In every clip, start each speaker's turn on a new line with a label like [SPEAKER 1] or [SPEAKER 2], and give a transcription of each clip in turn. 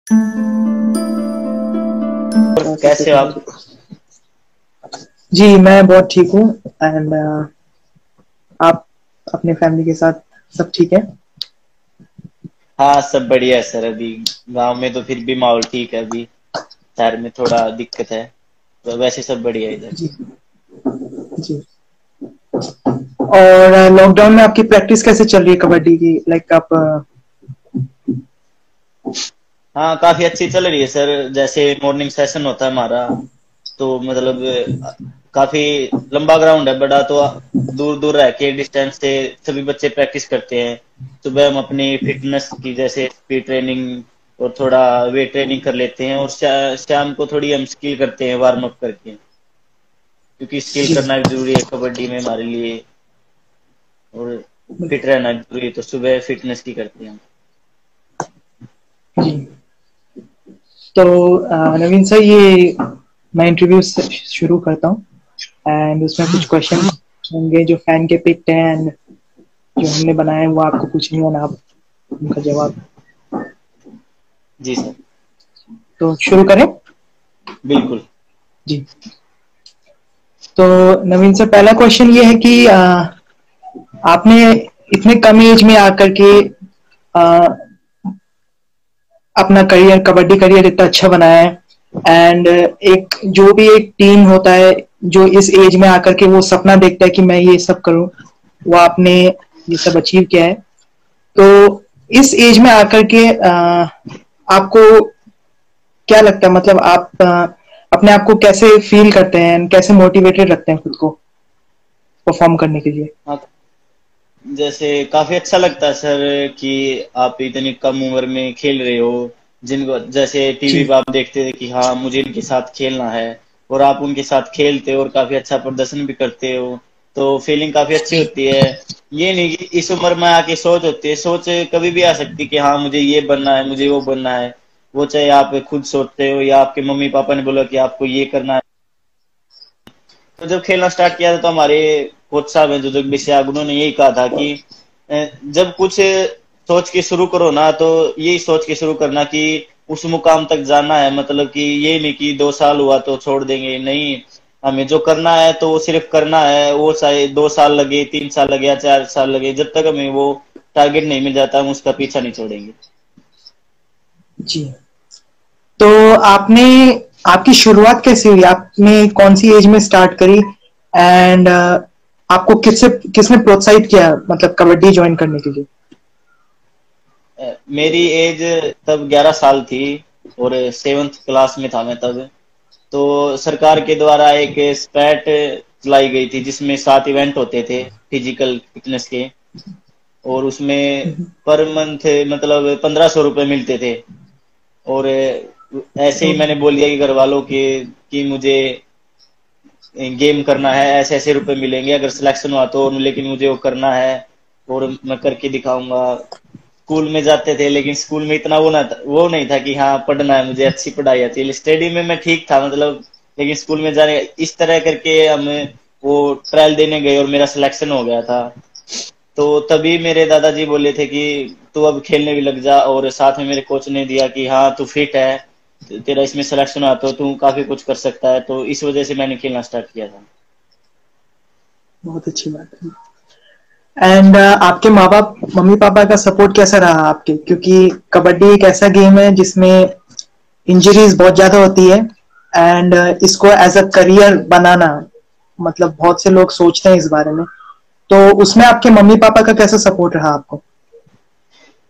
[SPEAKER 1] और
[SPEAKER 2] कैसे
[SPEAKER 1] कैसे
[SPEAKER 2] हो
[SPEAKER 1] करना
[SPEAKER 2] आप?
[SPEAKER 1] चाहिए। जी मैं बहुत ठीक हूँ। एंड आप अपने फैमिली के साथ सब ठीक है।
[SPEAKER 2] हाँ, सब बढ़िया है सर। अभी गांव में तो फिर भी माहौल ठीक है। अभी शहर में थोड़ा दिक्कत है, तो वैसे सब बढ़िया है इधर।
[SPEAKER 1] जी जी। और लॉकडाउन में आपकी प्रैक्टिस कैसे चल रही है कबड्डी की, लाइक आप
[SPEAKER 2] हाँ, काफी अच्छी चल रही है सर। जैसे मॉर्निंग सेशन होता है हमारा, तो मतलब काफी लंबा ग्राउंड है, बड़ा। तो दूर दूर रह के डिस्टेंस से सभी बच्चे प्रैक्टिस करते हैं। सुबह हम अपनी फिटनेस की जैसे स्पीड ट्रेनिंग और थोड़ा वेट ट्रेनिंग कर लेते हैं, और शाम को थोड़ी हम स्किल करते हैं वार्म अप करके, क्योंकि स्किल
[SPEAKER 1] जी
[SPEAKER 2] करना भी जरूरी है कबड्डी में हमारे लिए। और फिट रहना भी जरूरी है, तो सुबह फिटनेस की करते हैं हम।
[SPEAKER 1] जी। तो नवीन सर, ये मैं इंटरव्यू शुरू करता हूँ। एंड उसमें कुछ क्वेश्चन होंगे जो फैन के पिक्ड हैं, एंड जो हमने बनाए हैं वो आपको पूछेंगे और आप उनका जवाब।
[SPEAKER 2] जी सर।
[SPEAKER 1] तो शुरू करें।
[SPEAKER 2] बिल्कुल।
[SPEAKER 1] जी। तो नवीन सर, पहला क्वेश्चन ये है कि आपने इतने कम एज में आकर के आ, अपना करियर, कबड्डी करियर इतना अच्छा बनाया है। एंड एक जो भी एक टीम होता है जो इस एज में आकर के वो सपना देखता है कि मैं ये सब करूं, वो आपने ये सब अचीव किया है। तो इस एज में आकर के आपको क्या लगता है, मतलब आप अपने आप को कैसे फील करते हैं, कैसे मोटिवेटेड रखते हैं खुद को परफॉर्म करने के लिए।
[SPEAKER 2] हाँ, जैसे काफी अच्छा लगता है सर कि आप इतनी कम उम्र में खेल रहे हो। जिनको जैसे टीवी
[SPEAKER 1] जी
[SPEAKER 2] पे आप देखते थे कि हाँ मुझे इनके साथ खेलना है, और आप उनके साथ खेलते हो और काफी अच्छा प्रदर्शन भी करते हो, तो फीलिंग काफी अच्छी
[SPEAKER 1] जी
[SPEAKER 2] होती है। ये नहीं कि इस उम्र में आके सोच होती है, सोच कभी भी आ सकती है कि हाँ मुझे ये बनना है, मुझे वो बनना है। वो चाहे आप खुद सोचते हो या आपके मम्मी पापा ने बोला कि आपको ये करना है। तो जब खेलना स्टार्ट किया था, तो हमारे कोच साहब हैं जो जगदीश याग, उन्होंने यही कहा था कि जब कुछ सोच के शुरू करो ना, तो यही सोच के शुरू करना कि उस मुकाम तक जाना है। मतलब कि ये नहीं कि 2 साल हुआ तो छोड़ देंगे, नहीं। हमें जो करना है तो वो सिर्फ करना है, वो चाहे 2 साल लगे, 3 साल लगे या 4 साल लगे, जब तक हमें वो टारगेट नहीं मिल जाता हम उसका पीछा नहीं छोड़ेंगे।
[SPEAKER 1] जी। तो आपने, आपकी शुरुआत कैसे हुई, आपने कौन सी एज में स्टार्ट करी, एंड आपको किसने प्रोत्साहित किया, मतलब कबड्डी ज्वाइन करने के लिए।
[SPEAKER 2] मेरी एज तब 11 साल थी, और 7th क्लास में था मैं तब। तो सरकार के द्वारा एक स्पैट चलाई गई थी, जिसमें 7 इवेंट होते थे फिजिकल फिटनेस के। और उसमें पर मंथ मतलब 1500 रुपये मिलते थे। और ऐसे ही मैंने बोल दिया कि घर वालों के कि मुझे गेम करना है, ऐसे ऐसे रुपए मिलेंगे अगर सिलेक्शन हुआ तो, लेकिन मुझे वो करना है और मैं करके दिखाऊंगा। स्कूल में जाते थे, लेकिन स्कूल में इतना वो नहीं था कि हाँ पढ़ना है, मुझे अच्छी पढ़ाई आती है। स्टडी में मैं ठीक था मतलब, लेकिन स्कूल में जाने इस तरह करके हम वो ट्रायल देने गए और मेरा सिलेक्शन हो गया था। तो तभी मेरे दादाजी बोले थे कि तू अब खेलने भी लग जा, और साथ में मेरे कोच ने दिया कि हाँ तू फिट है, तेरा इसमें सिलेक्शन हुआ तो तू काफी कुछ कर सकता है। तो इस वजह से मैंने खेलना स्टार्ट किया था।
[SPEAKER 1] बहुत अच्छी बात है। एंड आपके माँ बाप, मम्मी पापा का सपोर्ट कैसा रहा आपके, क्योंकि कबड्डी एक ऐसा गेम है जिसमें इंजरीज बहुत ज्यादा होती है। एंड इसको एज अ करियर बनाना, मतलब बहुत से लोग सोचते हैं इस बारे में। तो उसमें आपके मम्मी पापा का कैसा सपोर्ट रहा आपको।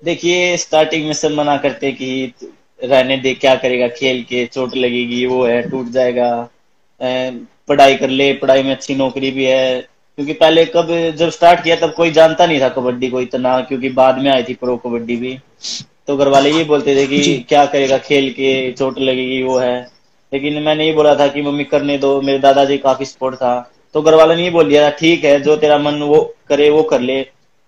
[SPEAKER 2] देखिए, स्टार्टिंग में सब मना करते कि रहने दे, क्या करेगा खेल के, चोट लगेगी, वो है टूट जाएगा। पढ़ाई कर ले, पढ़ाई में अच्छी नौकरी भी है। क्योंकि पहले कब जब स्टार्ट किया तब कोई जानता नहीं था कबड्डी को इतना, क्योंकि बाद में आई थी प्रो कबड्डी भी। तो घर वाले ये बोलते थे कि
[SPEAKER 1] जी
[SPEAKER 2] क्या करेगा खेल के, चोट लगेगी, वो है। लेकिन मैंने ये बोला था कि मम्मी करने दो, मेरे दादाजी काफी सपोर्ट था। तो घर वालों ने ये बोल दिया ठीक है, जो तेरा मन वो करे वो कर ले,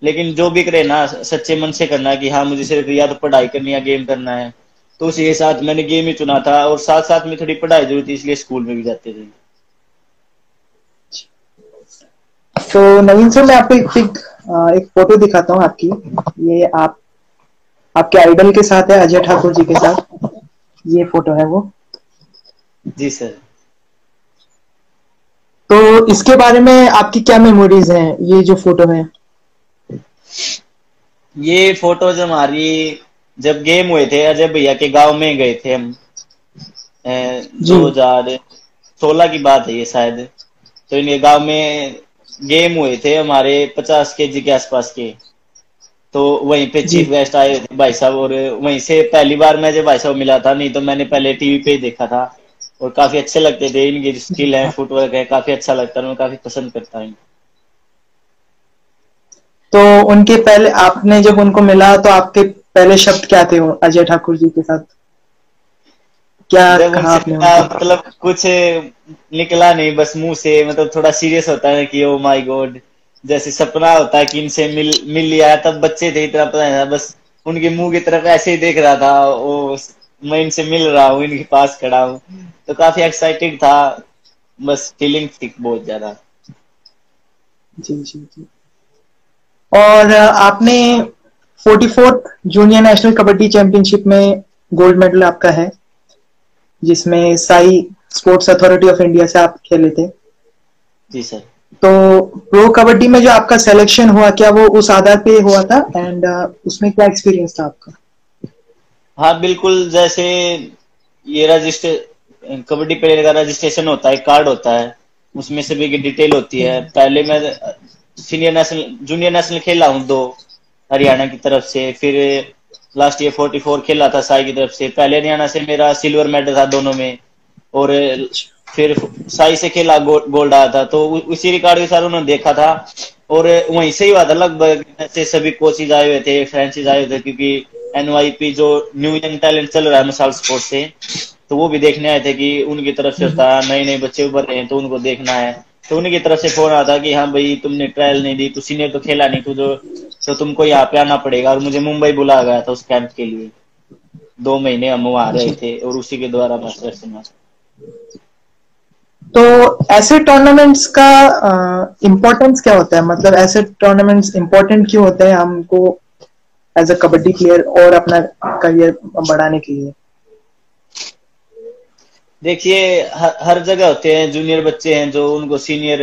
[SPEAKER 2] लेकिन जो भी करे ना सच्चे मन से करना, कि हाँ मुझे सिर्फ या तो पढ़ाई करनी है या गेम करना है। तो उसी के साथ मैंने गेम ही चुना था, और साथ साथ में थोड़ी पढ़ाई जरूरी थी, इसलिए स्कूल में भी जाते थे।
[SPEAKER 1] तो नवीन सर, मैं आपको एक फोटो दिखाता हूँ आपकी। ये आप आपके आइडल के साथ है, अजय ठाकुर जी के साथ। ये फोटो है वो।
[SPEAKER 2] जी सर।
[SPEAKER 1] तो इसके बारे में आपकी क्या मेमोरीज हैं, ये जो फोटो है?
[SPEAKER 2] ये फोटोज हमारी जब गेम हुए थे अजय भैया के गांव में गए थे हम,
[SPEAKER 1] जी।
[SPEAKER 2] 2016 की बात है ये शायद। तो इनके गांव में गेम हुए थे हमारे 50 kg के आसपास के। तो वहीं पे
[SPEAKER 1] जी।
[SPEAKER 2] चीफ गेस्ट आए थे भाई साहब, और वहीं से पहली बार मैं जब भाई साहब मिला था, नहीं तो मैंने पहले टीवी पे ही देखा था। और काफी अच्छे लगते थे, इनकी जो स्किल है, फुटवर्क है, काफी अच्छा लगता है, मैं काफी पसंद करता हूँ।
[SPEAKER 1] तो उनके पहले आपने जब उनको मिला तो आपके पहले शब्द क्या थे अजय ठाकुर जी के साथ? क्या
[SPEAKER 2] जब
[SPEAKER 1] कहा
[SPEAKER 2] उनसे
[SPEAKER 1] आपने
[SPEAKER 2] मिला
[SPEAKER 1] उनको?
[SPEAKER 2] मतलब कुछ निकला नहीं, बस मुंह से, मतलब थोड़ा सीरियस होता है कि ओ माय गॉड, जैसे सपना होता है कि इनसे मिल लिया है। तब बच्चे थे, इतना पता नहीं था, बस उनके मुंह की तरफ ऐसे ही देख रहा था, ओ मैं इनसे मिल रहा हूँ, इनके पास खड़ा हूँ। तो काफी एक्साइटेड था, बस फीलिंग थी बहुत ज्यादा।
[SPEAKER 1] जी जी जी। और आपने 44th junior national kabaddi championship में गोल्ड मेडल आपका है, जिसमें Sai sports authority of India से आप खेले थे।
[SPEAKER 2] जी सर।
[SPEAKER 1] तो प्रो कबड्डी में जो आपका सिलेक्शन हुआ, क्या वो उस आधार पे हुआ था? एंड उसमें क्या एक्सपीरियंस था आपका?
[SPEAKER 2] हाँ बिल्कुल, जैसे ये रजिस्टर कबड्डी प्लेयर का रजिस्ट्रेशन होता है, कार्ड होता है, उसमें सभी की डिटेल होती है। पहले मैं सीनियर नेशनल जूनियर नेशनल खेला हूँ दो, हरियाणा की तरफ से। फिर लास्ट ईयर 44 खेला था साई की तरफ से। पहले हरियाणा से मेरा सिल्वर मेडल था दोनों में। और फिर साई से खेला, गोल्ड आया था। तो उसी रिकॉर्ड के साथ उन्होंने देखा था, और वहीं से ही हुआ था लगभग। ऐसे सभी कोचेज आए हुए थे, फ्रेंचाइज आए हुए थे, क्योंकि एनवाईपी जो न्यू यंग टैलेंट चल रहा है मसाल स्पोर्ट से, तो वो भी देखने आए थे कि उनकी तरफ से होता है, नए नए बच्चे उभर रहे हैं तो उनको देखना है। तो उनकी तरफ से फोन आता कि हाँ भाई तुमने ट्रायल नहीं दी, तू सीनियर तो खेला नहीं, तू जो तो तुमको यहाँ पे आना पड़ेगा। और मुझे मुंबई बुलाया गया था उस कैंप के लिए। 2 महीने हम वहां रहे
[SPEAKER 1] जी।
[SPEAKER 2] थे, और उसी के द्वारा मैं सिलेक्शन हुआ।
[SPEAKER 1] तो ऐसे टूर्नामेंट्स का इम्पोर्टेंस क्या होता है? मतलब ऐसे टूर्नामेंट्स इम्पोर्टेंट क्यों होते हैं हमको एज अ कबड्डी प्लेयर और अपना करियर बढ़ाने के लिए?
[SPEAKER 2] देखिए, हर जगह होते हैं जूनियर बच्चे हैं जो उनको सीनियर,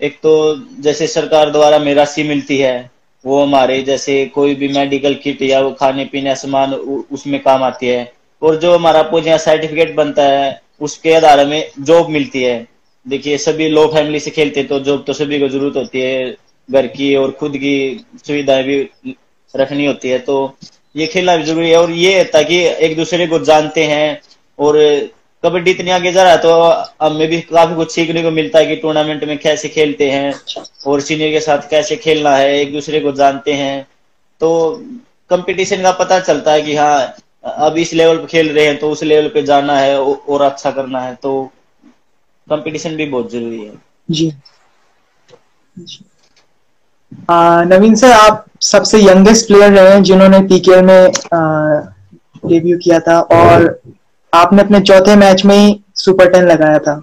[SPEAKER 2] एक तो जैसे सरकार द्वारा में राशि मिलती है, वो हमारे जैसे कोई भी मेडिकल किट या वो खाने पीने सामान उसमें काम आती है। और जो हमारा पूजा सर्टिफिकेट बनता है, उसके आधार में जॉब मिलती है। देखिए, सभी लो फैमिली से खेलते हैं, तो जॉब तो सभी को जरूरत होती है, घर की और खुद की सुविधाएं भी रखनी होती है। तो ये खेलना भी जरूरी है, और ये ताकि एक दूसरे को जानते हैं। और कबड्डी इतनी आगे जा रहा है, तो हमें भी काफी कुछ सीखने को मिलता है कि टूर्नामेंट में कैसे खेलते हैं, और सीनियर के साथ कैसे खेलना है, एक दूसरे को जानते हैं। तो कंपटीशन का पता चलता है कि हाँ अब इस लेवल पे खेल रहे हैं तो उस लेवल पे जाना है और अच्छा करना है। तो कंपटीशन भी बहुत जरूरी है।
[SPEAKER 1] जी। नवीन सर, आप सबसे यंगेस्ट प्लेयर रहे हैं जिन्होंने पीकेएल में डेब्यू किया था, और आपने अपने चौथे मैच में ही सुपर 10 लगाया था,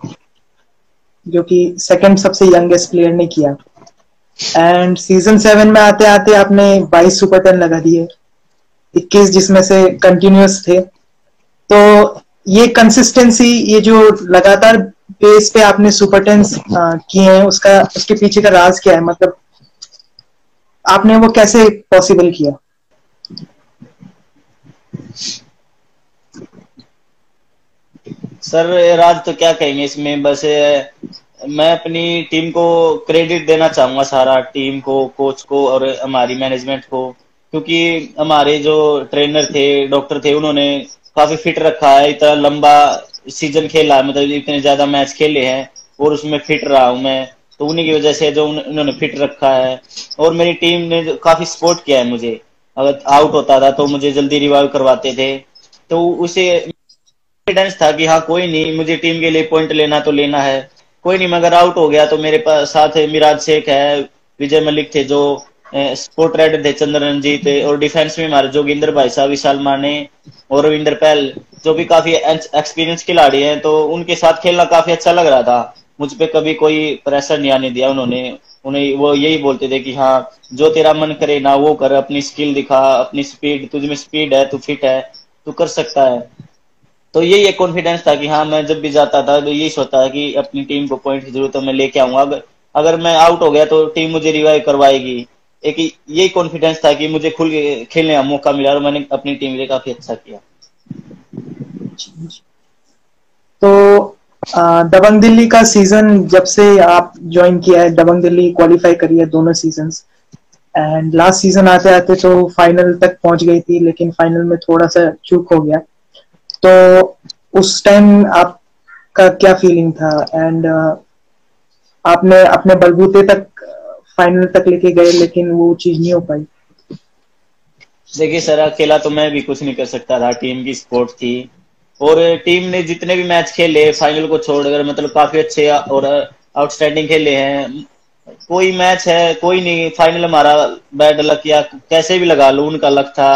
[SPEAKER 1] जो कि सेकंड सबसे यंगेस्ट प्लेयर ने किया। एंड सीजन 7 में आते आते आपने 22 सुपर 10 लगा दिए, 21 जिसमें से कंटिन्यूस थे। तो ये कंसिस्टेंसी, ये जो लगातार पेस पे आपने सुपर 10 किए हैं, उसका उसके पीछे का राज क्या है? मतलब आपने वो कैसे पॉसिबल किया?
[SPEAKER 2] सर राज तो क्या कहेंगे इसमें, बस मैं अपनी टीम को क्रेडिट देना चाहूंगा, सारा टीम को, कोच को और हमारी मैनेजमेंट को। क्योंकि हमारे जो ट्रेनर थे, डॉक्टर थे, उन्होंने काफी फिट रखा है। इतना लंबा सीजन खेला है, मतलब इतने ज्यादा मैच खेले हैं, और उसमें फिट रहा हूं मैं। तो उन्हीं की वजह से जो उन्होंने फिट रखा है। और मेरी टीम ने काफी सपोर्ट किया है मुझे। अगर आउट होता था तो मुझे जल्दी रिवाइव करवाते थे। तो उसे कॉन्फिडेंस था कि हाँ कोई नहीं, मुझे टीम के लिए पॉइंट लेना तो लेना है, कोई नहीं। मगर आउट हो गया तो मेरे पास साथ मिराज शेख है, विजय मलिक थे जो स्पोर्ट राइडर थे, चंद्र रंजीत, और डिफेंस में हमारे जोगिंदर भाई साहब, विशाल माने और रविंदर पहल, जो भी काफी एक्सपीरियंस खिलाड़ी हैं। तो उनके साथ खेलना काफी अच्छा लग रहा था। मुझ पे कभी कोई प्रेशर नहीं आने दिया उन्होंने। उन्हें वो यही बोलते थे कि हाँ जो तेरा मन करे ना वो कर, अपनी स्किल दिखा, अपनी स्पीड, तुझ में स्पीड है, तू फिट है, तू कर सकता है। तो यही एक कॉन्फिडेंस था कि हाँ मैं जब भी जाता था तो यही सोचता था कि अपनी टीम को पॉइंट की जरूरत है, मैं लेके आऊंगा। अगर अगर मैं आउट हो गया तो टीम मुझे रिवाइव करवाएगी। एक यही कॉन्फिडेंस था कि मुझे खुल के खेलने का मौका मिला और मैंने अपनी टीम के लिए काफी अच्छा किया।
[SPEAKER 1] तो दबंग दिल्ली का सीजन जब से आप ज्वाइन किया है, दबंग दिल्ली क्वालिफाई करी है दोनों सीजन्स, एंड लास्ट सीजन आते आते तो फाइनल तक पहुंच गई थी, लेकिन फाइनल में थोड़ा सा चूक हो गया। तो उस टाइम आपका क्या फीलिंग था, एंड आपने अपने बलबूते तक फाइनल तक लेके गए, लेकिन वो चीज नहीं हो पाई।
[SPEAKER 2] देखिए सर, अकेला तो मैं भी कुछ नहीं कर सकता था, टीम की सपोर्ट थी। और टीम ने जितने भी मैच खेले फाइनल को छोड़कर, मतलब काफी अच्छे और आउटस्टैंडिंग खेले हैं। कोई मैच है कोई नहीं, फाइनल हमारा बैड लक या कैसे भी लगा लो, उनका लक था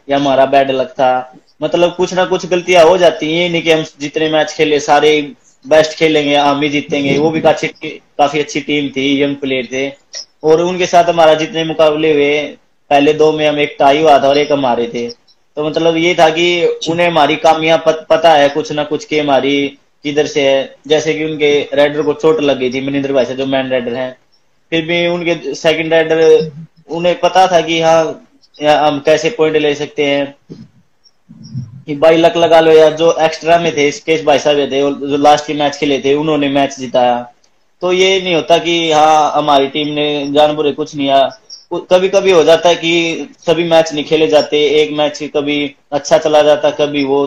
[SPEAKER 2] या हमारा बैड लक था। मतलब कुछ ना कुछ गलतियां हो जाती हैं, ये नहीं कि हम जितने मैच खेले सारे बेस्ट खेलेंगे हम ही जीतेंगे। वो भी काफी अच्छी टीम थी, यंग प्लेयर थे। और उनके साथ हमारा जितने मुकाबले हुए, पहले दो में हम एक टाई हुआ था और एक हमारे थे। तो मतलब ये था कि
[SPEAKER 1] जी
[SPEAKER 2] उन्हें हमारी कामियां पता है कुछ ना कुछ की हमारी किधर से है। जैसे कि उनके राइडर को चोट लग गई थी, मनिंदर भाई से जो मैन राइडर हैं, फिर भी उनके सेकंड राइडर, उन्हें पता था कि हाँ हम कैसे पॉइंट ले सकते हैं। कि भाई लक लगा लो यार, जो एक्स्ट्रा में थे स्केश भाई साहब थे, और जो लास्ट के मैच खेले थे उन्होंने मैच जिताया। तो ये नहीं होता कि हाँ हमारी टीम ने जानबूझ कुछ नहीं आया। कभी कभी हो जाता है कि सभी मैच नहीं खेले जाते, एक मैच कभी अच्छा चला जाता, कभी वो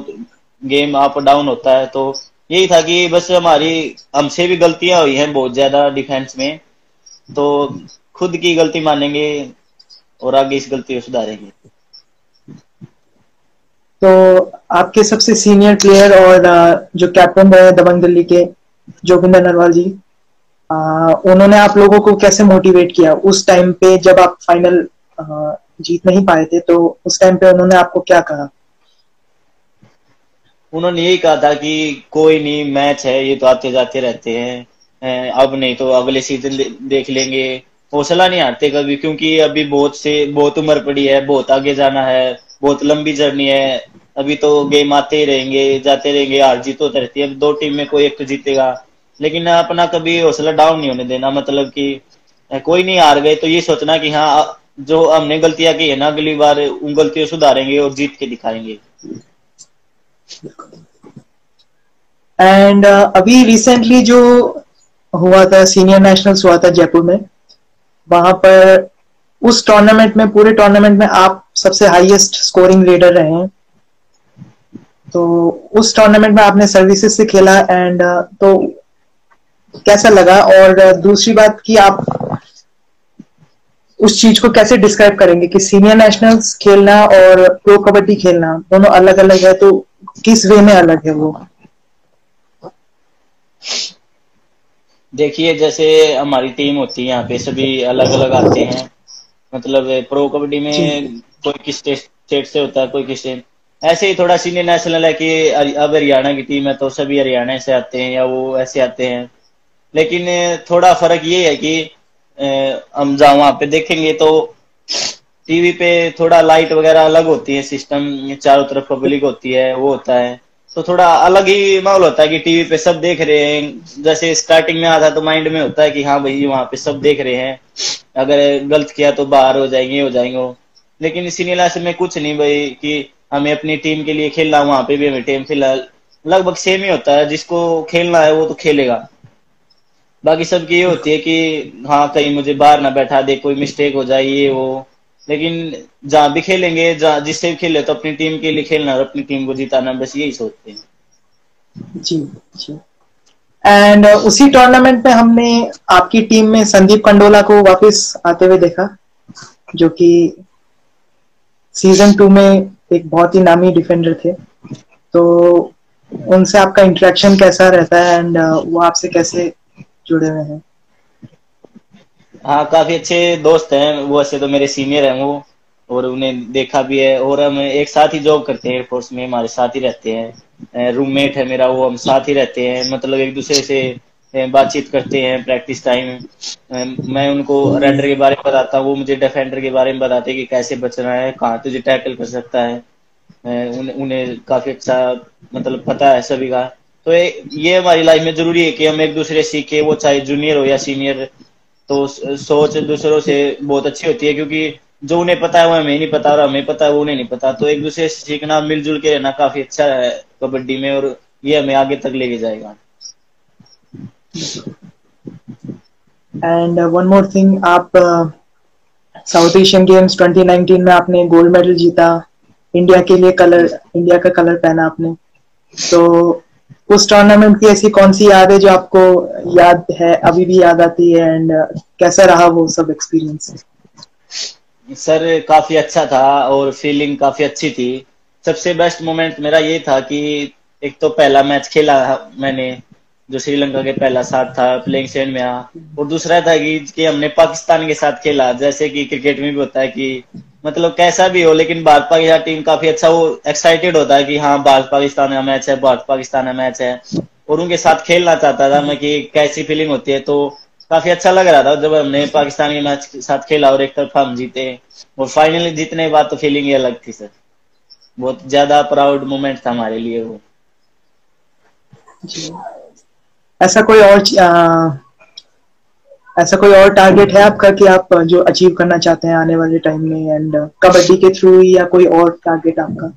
[SPEAKER 2] गेम अप डाउन होता है। तो यही था कि बस हमारी हमसे भी गलतियां हुई हैं बहुत ज्यादा डिफेंस में। तो खुद की गलती मानेंगे और आगे इस गलती को सुधारेंगे।
[SPEAKER 1] तो आपके सबसे सीनियर प्लेयर और जो कैप्टन रहे दबंग दिल्ली के, जोगिंदर नरवाल जी, उन्होंने आप लोगों को कैसे मोटिवेट किया उस टाइम पे जब आप फाइनल जीत नहीं पाए थे? तो उस टाइम पे उन्होंने आपको क्या कहा?
[SPEAKER 2] उन्होंने यही कहा था कि कोई नहीं, मैच है, ये तो आते जाते रहते हैं। अब नहीं तो अगले सीजन देख लेंगे। हौसला नहीं हारते कभी, क्योंकि अभी बहुत उम्र पड़ी है, बहुत आगे जाना है, बहुत लंबी जर्नी है। अभी तो गेम आते ही रहेंगे जाते रहेंगे, हार जीत होती रहती है। अब दो टीम में कोई एक तो जीतेगा। लेकिन अपना कभी हौसला डाउन नहीं होने देना। मतलब कि कोई नहीं, हार गए तो ये सोचना कि हाँ जो हमने गलतियां की है ना, अगली बार उन गलतियों को सुधारेंगे और जीत के दिखाएंगे।
[SPEAKER 1] एंड अभी रिसेंटली जो हुआ था, सीनियर नेशनल्स हुआ था जयपुर में, वहां पर उस टूर्नामेंट में, पूरे टूर्नामेंट में आप सबसे हाईएस्ट स्कोरिंग लीडर रहे हैं। तो उस टूर्नामेंट में आपने सर्विसेज से खेला, एंड तो कैसा लगा? और दूसरी बात कि आप उस चीज को कैसे डिस्क्राइब करेंगे कि सीनियर नेशनल्स खेलना और प्रो कबड्डी खेलना दोनों अलग अलग है, तो किस वे में अलग है वो?
[SPEAKER 2] देखिए जैसे हमारी टीम होती है यहाँ पे, सभी अलग अलग आते हैं। मतलब प्रो कबड्डी
[SPEAKER 1] जी
[SPEAKER 2] में कोई किस स्टेट से होता है, कोई किस स्टेट। ऐसे ही थोड़ा सीनियर नेशनल है कि अब हरियाणा की टीम है तो सभी हरियाणा से आते हैं या वो ऐसे आते हैं। लेकिन थोड़ा फर्क ये है कि हम जहाँ वहाँ पे देखेंगे तो टीवी पे थोड़ा लाइट वगैरह अलग होती है, सिस्टम चारों तरफ पब्लिक होती है, वो होता है। तो थोड़ा अलग ही माहौल होता है कि टीवी पे सब देख रहे हैं। जैसे स्टार्टिंग में आता तो माइंड में होता है कि हाँ भाई वहां पे सब देख रहे हैं, अगर गलत किया तो बाहर हो जाएंगे हो जाएंगे। लेकिन सीनियर लास्ट में कुछ नहीं भाई, कि हमें अपनी टीम के लिए खेलना, वहां पे भी हमें टीम फिलहाल लगभग सेम ही होता है। जिसको खेलना है वो तो खेलेगा। बाकी सबकी ये होती है कि हाँ कहीं मुझे बाहर ना बैठा दे, कोई मिस्टेक हो जाए ये वो। लेकिन जहाँ भी खेलेंगे, जहाँ जिससे भी खेले तो अपनी टीम के लिए खेलना और अपनी टीम को जिताना, बस यही सोचते हैं।
[SPEAKER 1] जी जी। एंड उसी टूर्नामेंट में हमने आपकी टीम में संदीप कंडोला को वापस आते हुए देखा, जो कि सीजन 2 में एक बहुत ही नामी डिफेंडर थे। तो उनसे आपका इंटरेक्शन कैसा रहता है, एंड वो आपसे कैसे जुड़े हुए हैं?
[SPEAKER 2] हाँ काफी अच्छे दोस्त हैं वो, ऐसे तो मेरे सीनियर हैं वो। और उन्हें देखा भी है, और हम एक साथ ही जॉब करते हैं एयरफोर्स में, हमारे साथ ही रहते हैं। रूममेट है मेरा वो, हम साथ ही रहते हैं। मतलब एक दूसरे से बातचीत करते हैं प्रैक्टिस टाइम। मैं उनको रेडर के बारे में बताता हूँ, वो मुझे डिफेंडर के बारे में बताते हैं कि कैसे बचना है, कहाँ तुझे टैकल कर सकता है। उन्हें काफी अच्छा मतलब पता है सभी का। तो ये हमारी लाइफ में जरूरी है कि हम एक दूसरे सीखे, वो चाहे जूनियर हो या सीनियर। तो सोच दूसरों से बहुत अच्छी होती है, क्योंकि जो उन्हें पता है वो हमें नहीं पता, और हमें पता है वो उन्हें नहीं पता। तो एक दूसरे से सीखना, मिलजुल के रहना काफी अच्छा है कबड्डी में, और ये हमें आगे तक लेके जाएगा।
[SPEAKER 1] एंड वन मोर थिंग, आप साउथ एशियन गेम्स 2019 में आपने गोल्ड मेडल जीता, इंडिया के लिए, कलर इंडिया का कलर पहना आपने। तो उस टूर्नामेंट की ऐसी कौन सी याद है जो आपको याद है, अभी भी याद आती है, एंड कैसा रहा वो सब एक्सपीरियंस?
[SPEAKER 2] सर काफी अच्छा था, और फीलिंग काफी अच्छी थी। सबसे बेस्ट मोमेंट मेरा ये था कि एक तो पहला मैच खेला मैंने, जो श्रीलंका के पहला साथ था, प्लेइंग सेवन में आ। और दूसरा था कि हमने पाकिस्तान के साथ खेला। जैसे कि क्रिकेट में भी होता है कि मतलब कैसा भी हो, लेकिन भारत पाकिस्तान टीम काफी अच्छा, वो एक्साइटेड होता है कि हाँ भारत पाकिस्तान का मैच है, भारत पाकिस्तान का मैच है, और उनके साथ खेलना चाहता था मैं कि कैसी फीलिंग होती है। तो काफी अच्छा लग रहा था जब हमने पाकिस्तान के मैच के साथ खेला और एक तरफा हम जीते, और फाइनली जीतने के बाद तो फीलिंग ही अलग थी सर। बहुत ज्यादा प्राउड मोमेंट था हमारे लिए वो।
[SPEAKER 1] जी। ऐसा कोई और ऐसा कोई और टारगेट है आपका कि आप जो अचीव करना चाहते हैं आने वाले टाइम में, एंड कबड्डी के थ्रू, या कोई और टारगेट आपका?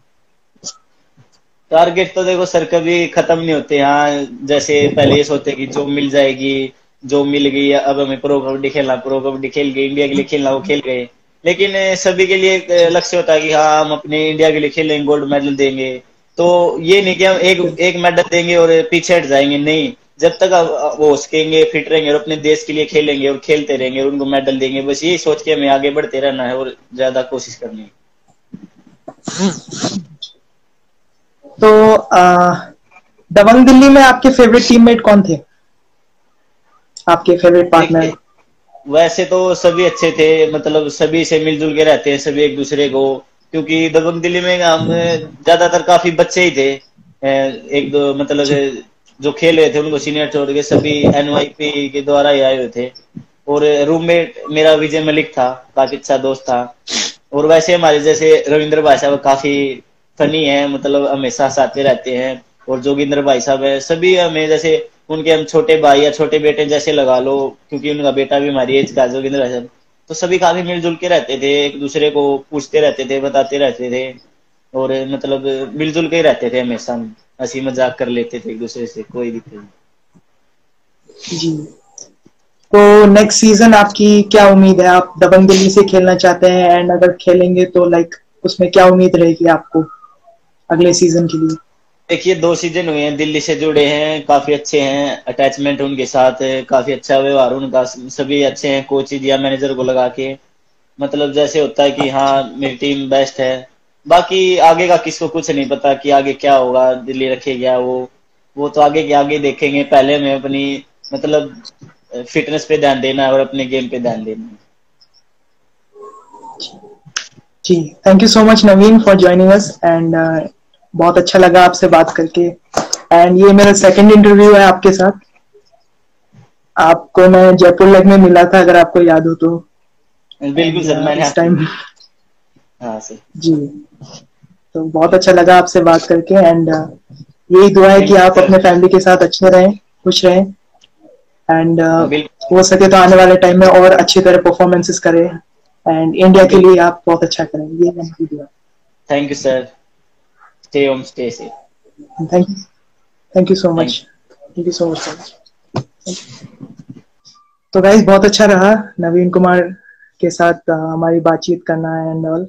[SPEAKER 2] टारगेट तो देखो सर कभी खत्म नहीं होते। हाँ जैसे पहले ये सोचते कि जो मिल जाएगी, जो मिल गई, अब हमें प्रो कबड्डी खेलना, प्रो कबड्डी खेल गए, इंडिया के लिए खेलना, वो खेल गए। लेकिन सभी के लिए एक लक्ष्य होता है कि हाँ हम अपने इंडिया के लिए खेलेंगे, गोल्ड मेडल देंगे। तो ये नहीं कि हम एक एक मेडल देंगे और पीछे हट जाएंगे, नहीं। जब तक वो सकेंगे, फिट रहेंगे और अपने देश के लिए खेलेंगे और खेलते रहेंगे और उनको मेडल देंगे, बस यही सोच के हमें आगे बढ़ते रहना है और ज्यादा कोशिश करनी है।
[SPEAKER 1] तो दबंग दिल्ली में आपके फेवरेट टीममेट कौन थे, आपके फेवरेट पार्टनर?
[SPEAKER 2] देखिए वैसे तो सभी अच्छे थे, मतलब सभी से मिलजुल के रहते हैं सभी एक दूसरे को। क्योंकि दबंग दिल्ली में हम ज्यादातर काफी बच्चे ही थे। एक दो मतलब
[SPEAKER 1] जी।
[SPEAKER 2] जो खेल रहे थे उनको सीनियर छोड़ के सभी एनवाईपी के द्वारा ही आए हुए थे। और रूममेट मेरा विजय मलिक था, काफी अच्छा दोस्त था। और वैसे हमारे जैसे रविंद्र भाई साहब काफी फनी है, मतलब हमेशा साथ में रहते हैं। और जोगिंदर भाई साहब है, सभी हमें जैसे उनके हम छोटे भाई या छोटे बेटे जैसे लगा लो, क्योंकि उनका बेटा भी हमारी एज का है, जोगिंदर भाई साहब। तो सभी काफी मिलजुल के रहते थे, एक दूसरे को पूछते रहते थे, बताते रहते थे। और मतलब मिलजुल के ही रहते थे हमेशा। हम हंसी मजाक कर लेते थे एक दूसरे से, कोई दिक्कत नहीं।
[SPEAKER 1] जी। तो नेक्स्ट सीजन आपकी क्या उम्मीद है? आप दबंग दिल्ली से खेलना चाहते हैं, एंड अगर खेलेंगे तो लाइक उसमें क्या उम्मीद रहेगी आपको अगले सीजन के लिए?
[SPEAKER 2] देखिए 2 सीजन हुए हैं, दिल्ली से जुड़े हैं, काफी अच्छे हैं, अटैचमेंट उनके साथ है, काफी अच्छा व्यवहार उनका, सभी अच्छे हैं, कोच या मैनेजर को लगा के। मतलब जैसे होता है कि हाँ मेरी टीम बेस्ट है। बाकी आगे का किसको कुछ नहीं पता कि आगे क्या होगा, दिल्ली रखेगा वो तो आगे के आगे देखेंगे। पहले हमें अपनी मतलब फिटनेस पे ध्यान देना है और अपने गेम पे ध्यान देना है।
[SPEAKER 1] जी, thank you so much Naveen for joining us, and बहुत अच्छा लगा आपसे बात करके। एंड ये मेरा सेकंड इंटरव्यू है आपके साथ। आपको मैं जयपुर लेग में मिला था, अगर आपको याद हो तो।
[SPEAKER 2] बिल्कुल
[SPEAKER 1] एंड
[SPEAKER 2] सर, मैंने
[SPEAKER 1] इस
[SPEAKER 2] आपको।
[SPEAKER 1] टाइम
[SPEAKER 2] हाँ सर।
[SPEAKER 1] जी, तो बहुत अच्छा लगा आपसे बात करके, एंड यही दुआ है कि
[SPEAKER 2] थैंक यू
[SPEAKER 1] आप
[SPEAKER 2] सर।
[SPEAKER 1] अपने फैमिली के साथ अच्छे रहें, खुश रहें, एंड
[SPEAKER 2] बिल्कुल।
[SPEAKER 1] हो सके तो आने वाले टाइम में और अच्छी तरह परफॉर्मेंसेस करें, एंड इंडिया के लिए
[SPEAKER 2] बिल्कुल।
[SPEAKER 1] आप बहुत अच्छा करें, ये मेरी दुआ
[SPEAKER 2] thank you sir. Stay home, stay safe.
[SPEAKER 1] है। Thank you so
[SPEAKER 2] thank
[SPEAKER 1] much. Thank you so much. तो गाइस, बहुत अच्छा रहा नवीन कुमार के साथ हमारी बातचीत करना, एंड ऑल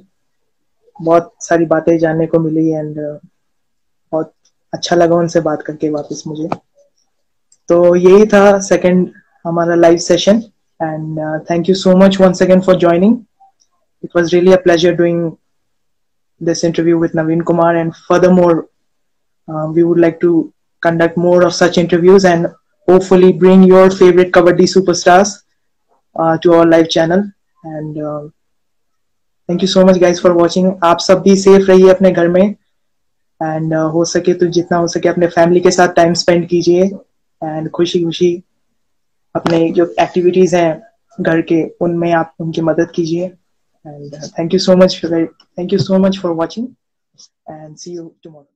[SPEAKER 1] बहुत सारी बातें जानने को मिली, एंड बहुत अच्छा लगा उनसे बात करके वापस मुझे। तो यही था सेकंड हमारा live session, and thank you so much once again for joining. It was really a pleasure doing this interview with Naveen Kumar, and furthermore, we would like to conduct more of such interviews and hopefully bring your favorite Kabaddi superstars to our live channel. And thank you so much guys for watching. आप सब भी safe रहिए अपने घर में, and हो सके तो जितना हो सके अपने फैमिली के साथ टाइम स्पेंड कीजिए, एंड खुशी खुशी अपने जो एक्टिविटीज हैं घर के, उनमें आप उनकी मदद कीजिए। And thank you so much for watching. and see you tomorrow.